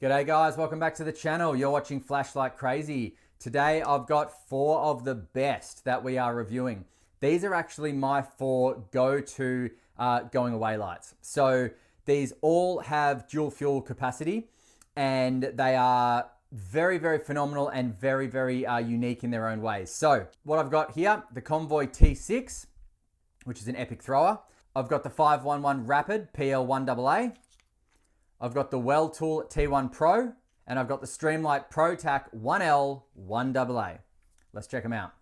G'day guys, welcome back to the channel. You're watching Flash Like Crazy. Today I've got 4 of the best that we are reviewing. These are actually my 4 go-to going away lights. So these all have dual fuel capacity and they are very, very phenomenal and very, very unique in their own ways. So what I've got here, the Convoy T6, which is an epic thrower. I've got the 511 Rapid PL1AA. I've got the Weltool T1 Pro, and I've got the Streamlight Pro Tac 1L 1AA. Let's check them out.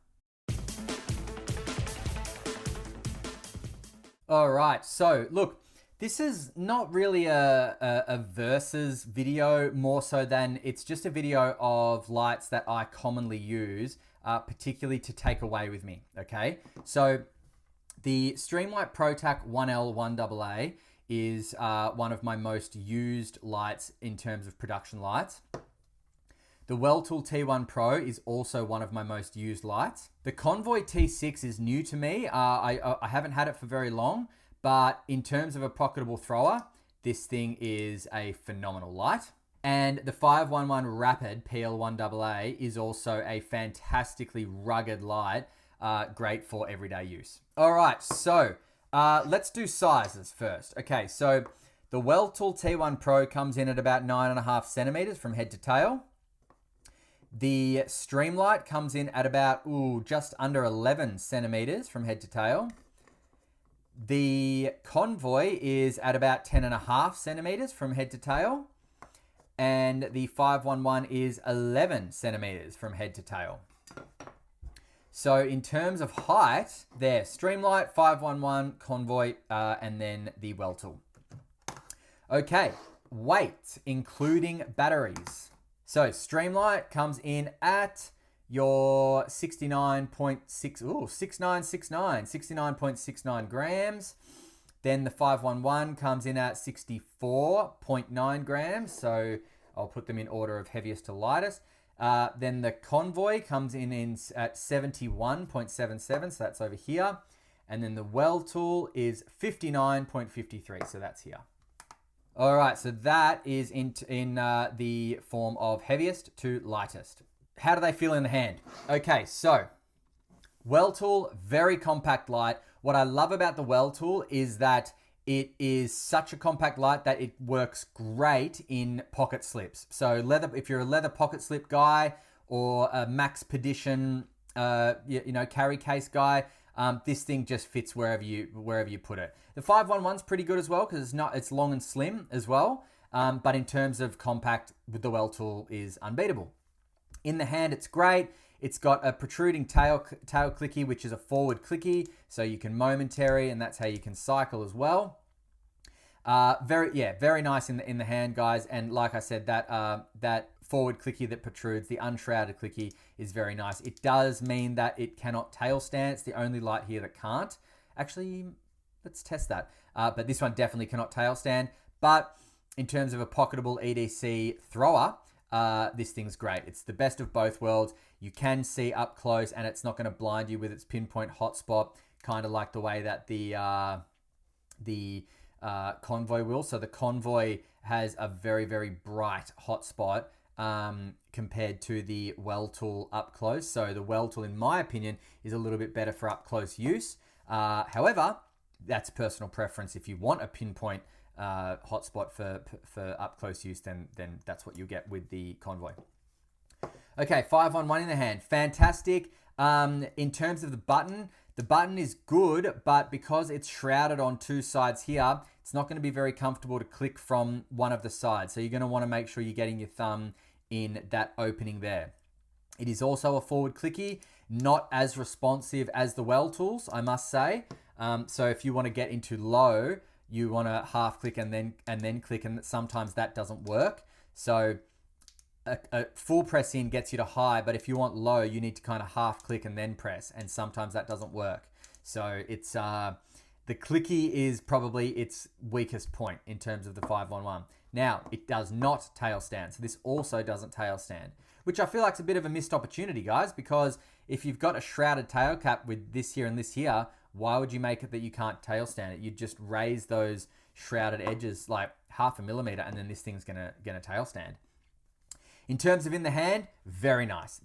All right, so look, this is not really a versus video, more so than it's just a video of lights that I commonly use, particularly to take away with me, okay? So the Streamlight Pro Tac 1L 1AA is one of my most used lights in terms of production lights. The Weltool T1 Pro is also one of my most used lights. The Convoy T6 is new to me. I haven't had it for very long, but in terms of a pocketable thrower, this thing is a phenomenal light. And the 511 Rapid PL1AA is also a fantastically rugged light, great for everyday use. All right, so let's do sizes first. Okay, so the Weltool T1 Pro comes in at about 9.5 centimeters from head to tail. The Streamlight comes in at about, just under 11 centimeters from head to tail. The Convoy is at about 10.5 centimeters from head to tail. And the 511 is 11 centimeters from head to tail. So in terms of height, there, Streamlight, 511, Convoy, and then the Weltool. Okay, weight, including batteries. So Streamlight comes in at your 69.69 grams. Then the 511 comes in at 64.9 grams. So I'll put them in order of heaviest to lightest. Then the Convoy comes in at 71.77, so that's over here. And then the Weltool is 59.53, so that's here. All right, so that is in the form of heaviest to lightest. How do they feel in the hand? Okay, so Weltool, very compact light. What I love about the Weltool is that it is such a compact light that it works great in pocket slips. So leather, if you're a leather pocket slip guy or a max petition, carry case guy, this thing just fits wherever you put it. The 511's pretty good as well because it's long and slim as well. But in terms of compact, with the Weltool is unbeatable. In the hand, it's great. It's got a protruding tail clicky, which is a forward clicky, so you can momentary, and that's how you can cycle as well. Very nice in the hand, guys. And like I said, that forward clicky that protrudes, the unshrouded clicky, is very nice. It does mean that it cannot tail stand. It's the only light here that can't. Actually, let's test that. But this one definitely cannot tail stand. But in terms of a pocketable EDC thrower, this thing's great. It's the best of both worlds. You can see up close and it's not going to blind you with its pinpoint hotspot, kind of like the way that the Convoy will. So the Convoy has a very, very bright hotspot compared to the Weltool up close. So the Weltool, in my opinion, is a little bit better for up close use. However, that's personal preference. If you want a pinpoint hotspot for up close use, then that's what you get with the Convoy. Okay, 511 in the hand, fantastic. In terms of the button is good, but because it's shrouded on 2 sides here, it's not going to be very comfortable to click from one of the sides. So you're going to want to make sure you're getting your thumb in that opening there. It is also a forward clicky, not as responsive as the Weltools, I must say. So if you want to get into low, you want to half click and then click, and sometimes that doesn't work. So a full press in gets you to high, but if you want low, you need to kind of half click and then press, and sometimes that doesn't work. So it's the clicky is probably its weakest point in terms of the 511. Now, it does not tail stand, so this also doesn't tail stand, which I feel like is a bit of a missed opportunity, guys, because if you've got a shrouded tail cap with this here and this here, why would you make it that you can't tail stand it? You just raise those shrouded edges like 0.5 millimeter, and then this thing's gonna tail stand. In terms of in the hand, very nice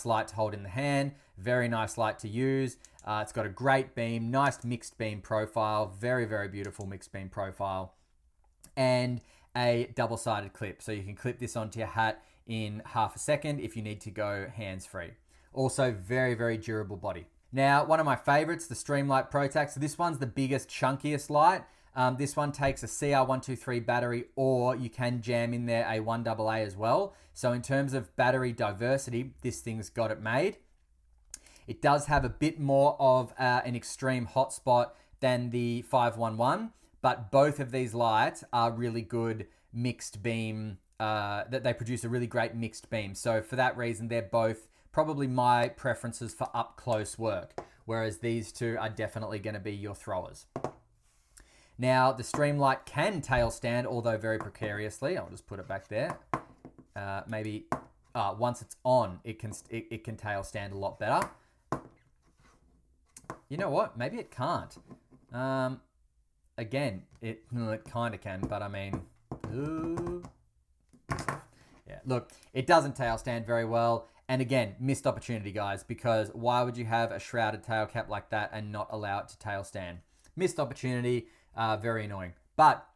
light to hold in the hand, very nice light to use. It's got a great beam, nice mixed beam profile, very beautiful mixed beam profile, and a double-sided clip. So you can clip this onto your hat in half a second if you need to go hands-free. Also very durable body. Now, one of my favorites, the Streamlight ProTac. So this one's the biggest, chunkiest light. This one takes a CR123 battery, or you can jam in there a 1AA as well. So in terms of battery diversity, this thing's got it made. It does have a bit more of an extreme hotspot than the 511, but both of these lights are really good mixed beam, that they produce a really great mixed beam. So for that reason, they're both probably my preferences for up close work, whereas these two are definitely going to be your throwers. Now, the Streamlight can tail stand, although very precariously. I'll just put it back there. Maybe once it's on, it can tail stand a lot better. You know what? Maybe it can't. Again, it kind of can, but I mean, yeah. Look, it doesn't tail stand very well. And again, missed opportunity, guys, because why would you have a shrouded tail cap like that and not allow it to tail stand? Missed opportunity. Very annoying, but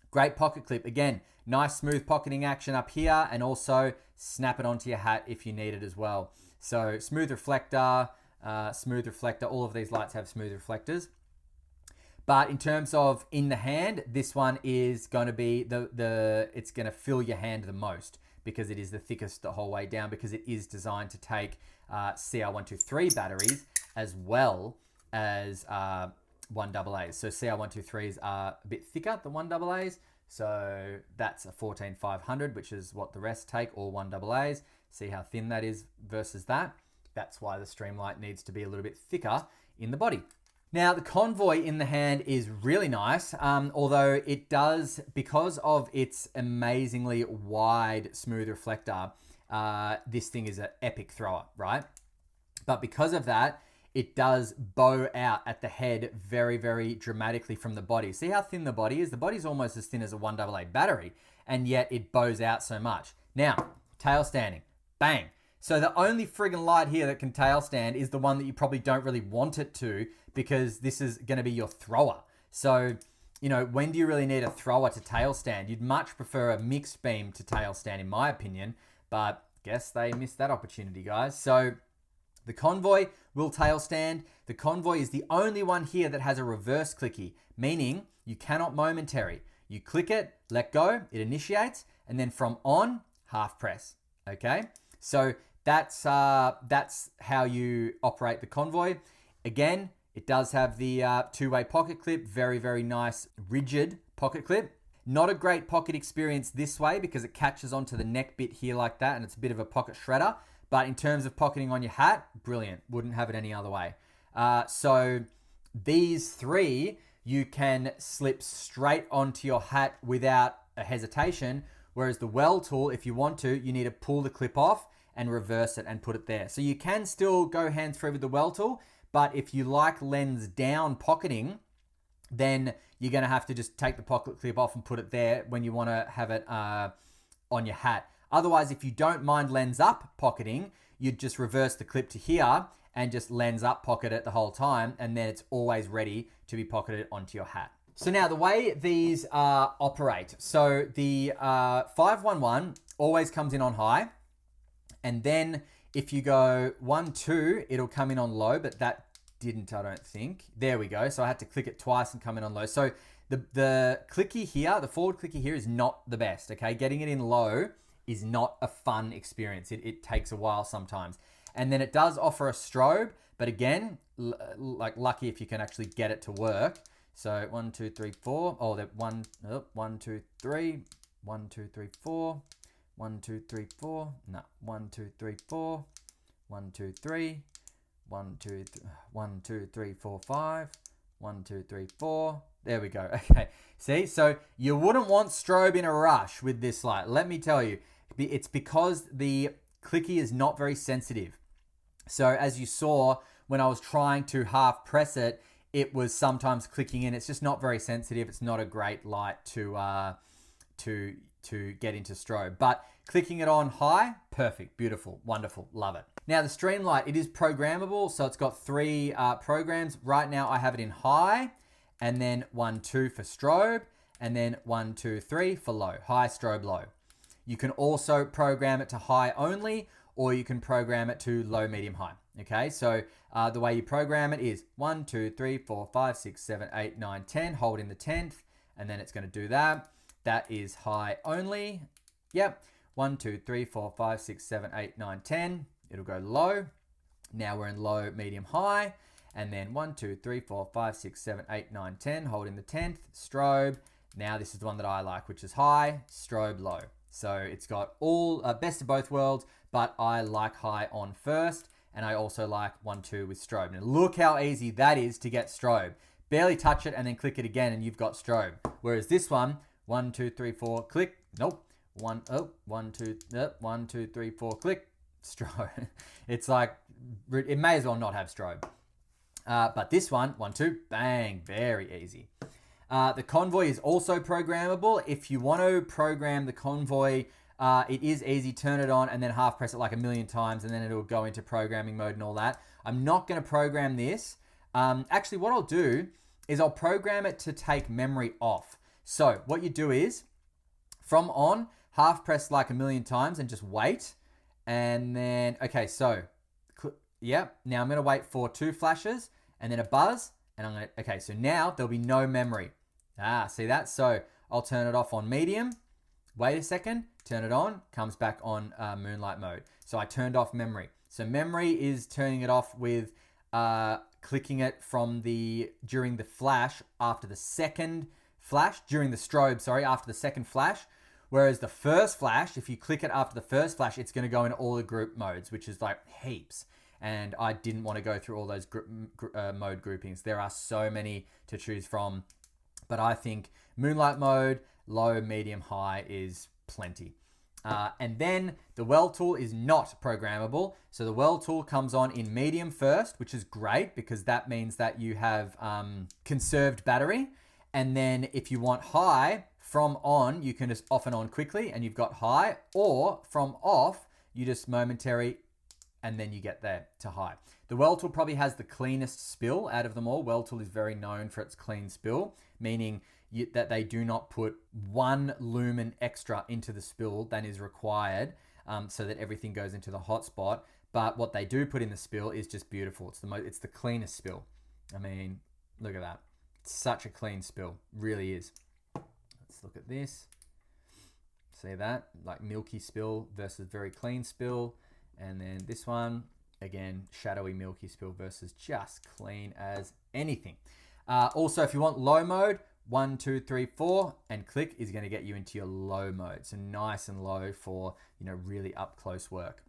great pocket clip. Again, nice smooth pocketing action up here, and also snap it onto your hat if you need it as well. So smooth reflector, all of these lights have smooth reflectors. But in terms of in the hand, this one is going to be it's going to fill your hand the most because it is the thickest the whole way down, because it is designed to take CR123 batteries as well as 1AAs. So CR123s are a bit thicker than 1AAs. So that's a 14500, which is what the rest take, or 1AAs. See how thin that is versus that. That's why the Streamlight needs to be a little bit thicker in the body. Now, the Convoy in the hand is really nice, although it does, because of its amazingly wide smooth reflector, this thing is an epic thrower, right? But because of that, it does bow out at the head very dramatically from the body. See how thin the body is? The body's almost as thin as a 1AA battery, and yet it bows out so much. Now, tail standing, bang. So the only friggin' light here that can tail stand is the one that you probably don't really want it to, because this is gonna be your thrower. So, you know, when do you really need a thrower to tail stand? You'd much prefer a mixed beam to tail stand, in my opinion, but guess they missed that opportunity, guys. So the Convoy will tail stand. The Convoy is the only one here that has a reverse clicky, meaning you cannot momentary. You click it, let go, it initiates, and then from on, half press, okay? So that's how you operate the Convoy. Again, it does have the two-way pocket clip, very nice, rigid pocket clip. Not a great pocket experience this way because it catches onto the neck bit here like that, and it's a bit of a pocket shredder. But in terms of pocketing on your hat, brilliant. Wouldn't have it any other way. So these three, you can slip straight onto your hat without a hesitation. Whereas the Weltool, if you want to, you need to pull the clip off and reverse it and put it there. So you can still go hands-free with the Weltool, but if you like lens down pocketing, then you're going to have to just take the pocket clip off and put it there when you want to have it on your hat. Otherwise, if you don't mind lens up pocketing, you'd just reverse the clip to here and just lens up pocket it the whole time, and then it's always ready to be pocketed onto your hat. So now the way these operate, so the 511 always comes in on high, and then if you go 1-2, it'll come in on low, but that didn't, I don't think. There we go. So I had to click it twice and come in on low. So the clicky here, the forward clicky here is not the best, okay? Getting it in low is not a fun experience. It takes a while sometimes. And then it does offer a strobe, but again, like lucky if you can actually get it to work. So 1, 2, 3, 4. Oh, that 1, 2, 3, 1, 2, 3, 4, 1, 2, 3, 4. No, 1, 2, 3, 4, 1, 2, 3, 1, 2, 1, 2, 3, 4, 5, 1, 2, 3, 4. There we go. Okay. See, so you wouldn't want strobe in a rush with this light. Let me tell you, it's because the clicky is not very sensitive. So as you saw, when I was trying to half press it, it was sometimes clicking in. It's just not very sensitive. It's not a great light to to get into strobe. But clicking it on high, perfect, beautiful, wonderful, love it. Now the Streamlight, it is programmable, so it's got 3 programs. Right now I have it in high, and then 1, 2 for strobe, and then 1, 2, 3 for low, high, strobe, low. You can also program it to high only, or you can program it to low, medium, high. Okay, so the way you program it is 1, 2, 3, 4, 5, 6, 7, 8, 9, 10, hold in the 10th, and then it's going to do that. That is high only. Yep. 1, 2, 3, 4, 5, 6, 7, 8, 9, 10. It'll go low. Now we're in low, medium, high. And then 1, 2, 3, 4, 5, 6, 7, 8, 9, 10. Hold in the 10th. Strobe. Now this is the one that I like, which is high, strobe, low. So it's got all best of both worlds, but I like high on first. And I also like 1, 2 with strobe. Now look how easy that is to get strobe. Barely touch it and then click it again and you've got strobe. Whereas this one, 1, 2, 3, 4, click. Nope. 1, 2, 1, 2, 3, 4, click. Strobe. It's like, it may as well not have strobe. But this one, 1, 2, bang, very easy. The Convoy is also programmable. If you want to program the Convoy, it is easy. Turn it on and then half press it like 1,000,000 times and then it'll go into programming mode and all that. I'm not going to program this. Actually, what I'll do is I'll program it to take memory off. So what you do is, from on, half press like 1,000,000 times and just wait. And then, okay, so, yep. Now I'm going to wait for 2 flashes and then a buzz. And I'm going to, okay, so now there'll be no memory. See that? So I'll turn it off on medium. Wait a second, turn it on, comes back on moonlight mode. So I turned off memory. So memory is turning it off with clicking it from during the flash after the second flash, during the strobe, sorry, after the second flash. Whereas the first flash, if you click it after the first flash, it's going to go into all the group modes, which is like heaps. And I didn't want to go through all those mode groupings. There are so many to choose from. But I think moonlight mode, low, medium, high is plenty. And then the Weltool is not programmable. So the Weltool comes on in medium first, which is great because that means that you have conserved battery. And then if you want high, from on, you can just off and on quickly and you've got high, or from off, you just momentary and then you get there to high. The Weltool probably has the cleanest spill out of them all. Weltool is very known for its clean spill, meaning that they do not put 1 lumen extra into the spill than is required so that everything goes into the hotspot. But what they do put in the spill is just beautiful. It's the cleanest spill. I mean, look at that. It's such a clean spill, really is. Let's look at this. See that? Like milky spill versus very clean spill. And then this one, again, shadowy milky spill versus just clean as anything. Also, if you want low mode, 1, 2, 3, 4, and click is going to get you into your low mode. So nice and low for, really up close work.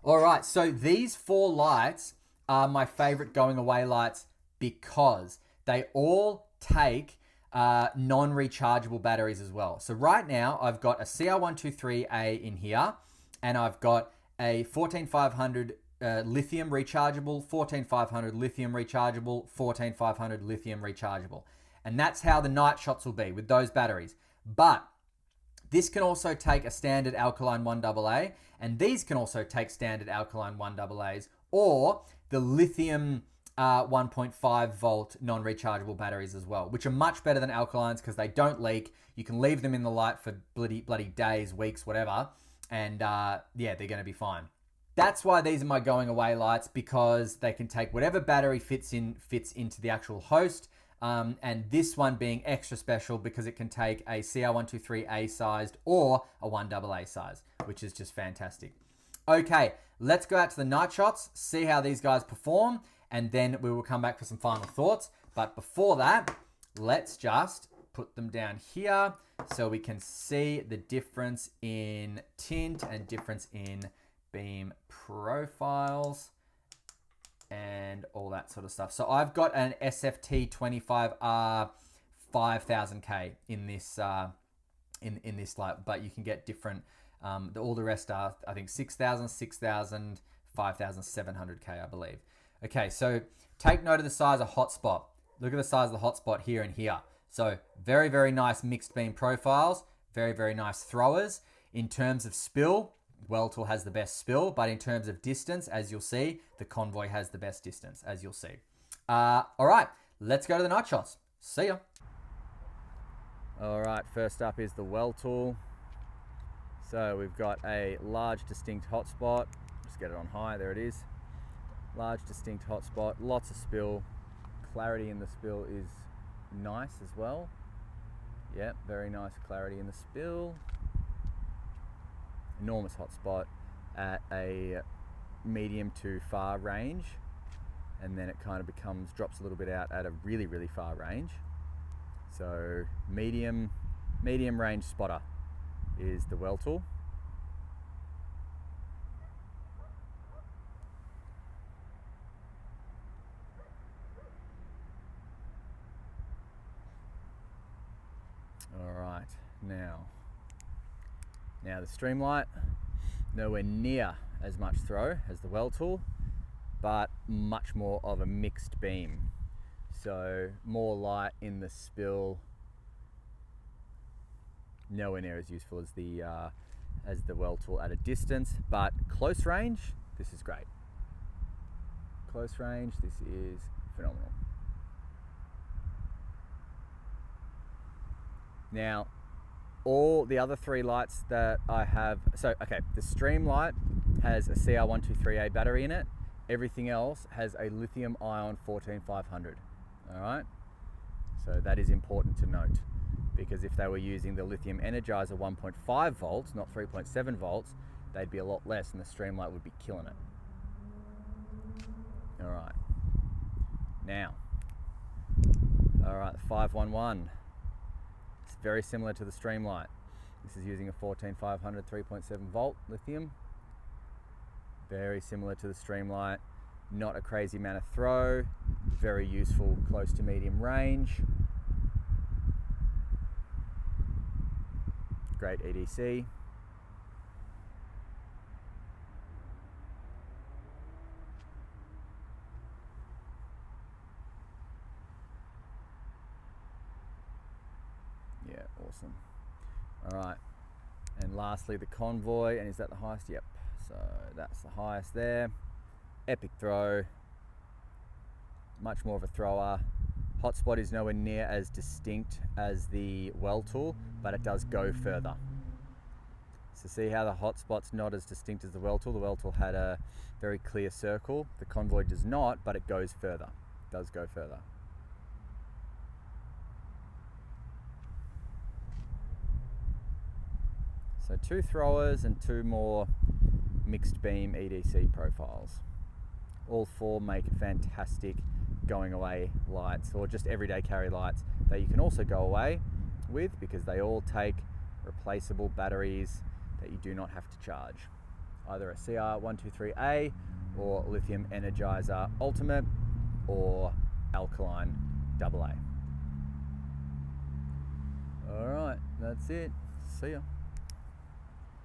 All right, so these 4 lights are my favorite going away lights because they all take non-rechargeable batteries as well. So right now I've got a CR123A in here and I've got a 14500 lithium rechargeable, 14500 lithium rechargeable, 14500 lithium rechargeable. And that's how the night shots will be with those batteries. But this can also take a standard alkaline 1AA, and these can also take standard alkaline 1AAs, or the lithium 1.5 volt non-rechargeable batteries as well, which are much better than alkalines because they don't leak. You can leave them in the light for bloody days, weeks, whatever, and yeah, they're going to be fine. That's why these are my going away lights, because they can take whatever battery fits into the actual host. And this one being extra special because it can take a CR123A sized or a 1AA size, which is just fantastic. Okay, let's go out to the night shots, see how these guys perform, and then we will come back for some final thoughts. But before that, let's just put them down here so we can see the difference in tint and difference in beam profiles and all that sort of stuff. So I've got an SFT25R 5000K in this in this light, but you can get different. All the rest are, I think, 6000, 6000, 5700K, I believe. Okay, so take note of the size of hotspot. Look at the size of the hotspot here and here. So very, very nice mixed beam profiles, Very, very nice throwers. In terms of spill, Weltool has the best spill, but in terms of distance, as you'll see, the Convoy has the best distance, as you'll see. All right, let's go to the night shots. See ya. All right, first up is the Weltool. So we've got a large distinct hotspot. Just get it on high, there it is. Large distinct hotspot, lots of spill. Clarity in the spill is nice as well. Yep, very nice clarity in the spill. Enormous hotspot at a medium to far range, and then it kind of drops a little bit out at a really, really far range. So medium range spotter is the Weltool. All right, now the Streamlight, nowhere near as much throw as the Weltool, but much more of a mixed beam. So more light in the spill, nowhere near as useful as the Weltool at a distance, but close range, this is great. Close range, this is phenomenal. Now, all the other three lights that I have, so okay, the Streamlight has a CR123A battery in it. Everything else has a lithium ion 14500. All right, so that is important to note, because if they were using the lithium energizer 1.5 volts, not 3.7 volts, they'd be a lot less and the Streamlight would be killing it. All right, now, all right, the 511. It's very similar to the Streamlight. This is using a 14500 3.7 volt lithium. Very similar to the Streamlight. Not a crazy amount of throw. Very useful close to medium range. Great EDC. Yeah, awesome. All right, and lastly the Convoy, and is that the highest? Yep, so that's the highest there. Epic throw, much more of a thrower. Hotspot is nowhere near as distinct as the Weltool, but it does go further. So see how the hotspot's not as distinct as the Weltool. The Weltool had a very clear circle. The Convoy does not, but it goes further. It does go further. So 2 throwers and 2 more mixed beam EDC profiles. All 4 make fantastic going away lights, or just everyday carry lights that you can also go away with, because they all take replaceable batteries that you do not have to charge. Either a CR123A or lithium energizer ultimate or alkaline AA. All right, that's it. See ya.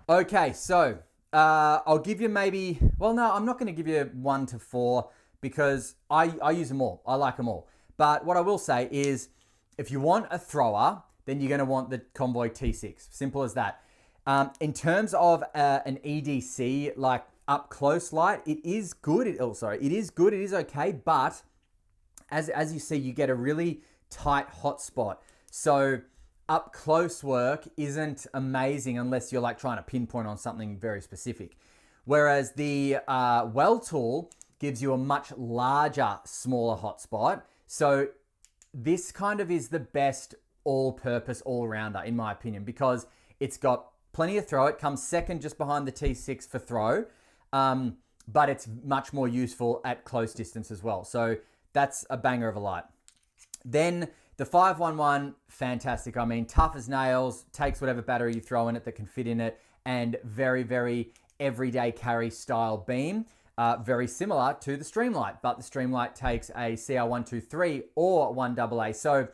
Okay, so I'll give you maybe, well, no, I'm not going to give you 1 to 4 because I use them all. I like them all. But what I will say is, if you want a thrower, then you're going to want the Convoy T6. Simple as that. In terms of an EDC, like up close light, it is good. It is good. It is okay. But as you see, you get a really tight hotspot. So up close work isn't amazing unless you're like trying to pinpoint on something very specific. Whereas the Weltool gives you a much larger, smaller hotspot. So this kind of is the best all-purpose all-rounder in my opinion, because it's got plenty of throw. It comes second just behind the T6 for throw, but it's much more useful at close distance as well. So that's a banger of a light. Then the 511, fantastic. I mean, tough as nails, takes whatever battery you throw in it that can fit in it, and very, very everyday carry style beam. Very similar to the Streamlight, but the Streamlight takes a CR123 or 1AA. So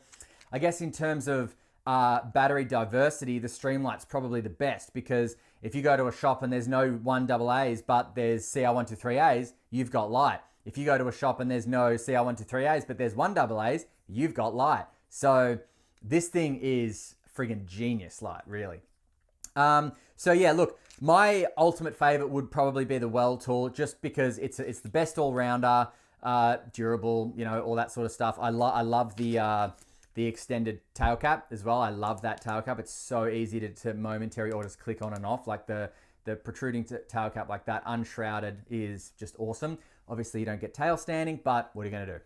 I guess in terms of battery diversity, the Streamlight's probably the best, because if you go to a shop and there's no 1AAs, but there's CR123As, you've got light. If you go to a shop and there's no CR123As, but there's 1AAs, you've got light. So this thing is friggin' genius light, really. So yeah, look, my ultimate favorite would probably be the Weltool, just because it's the best all-rounder, durable, you know, all that sort of stuff. I love the extended tail cap as well. I love that tail cap. It's so easy to momentary or just click on and off. Like the protruding tail cap like that, unshrouded, is just awesome. Obviously, you don't get tail standing, but what are you going to do?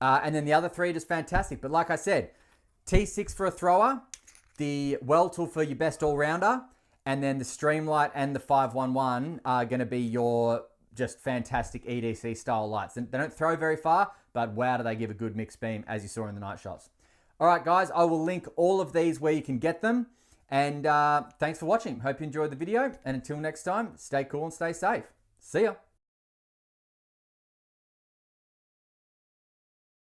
And then the other three are just fantastic. But like I said, T6 for a thrower, the Weltool for your best all-rounder, and then the Streamlight and the 511 are going to be your just fantastic EDC style lights. They don't throw very far, but wow, do they give a good mixed beam, as you saw in the night shots. All right, guys, I will link all of these where you can get them. And thanks for watching. Hope you enjoyed the video. And until next time, stay cool and stay safe. See ya.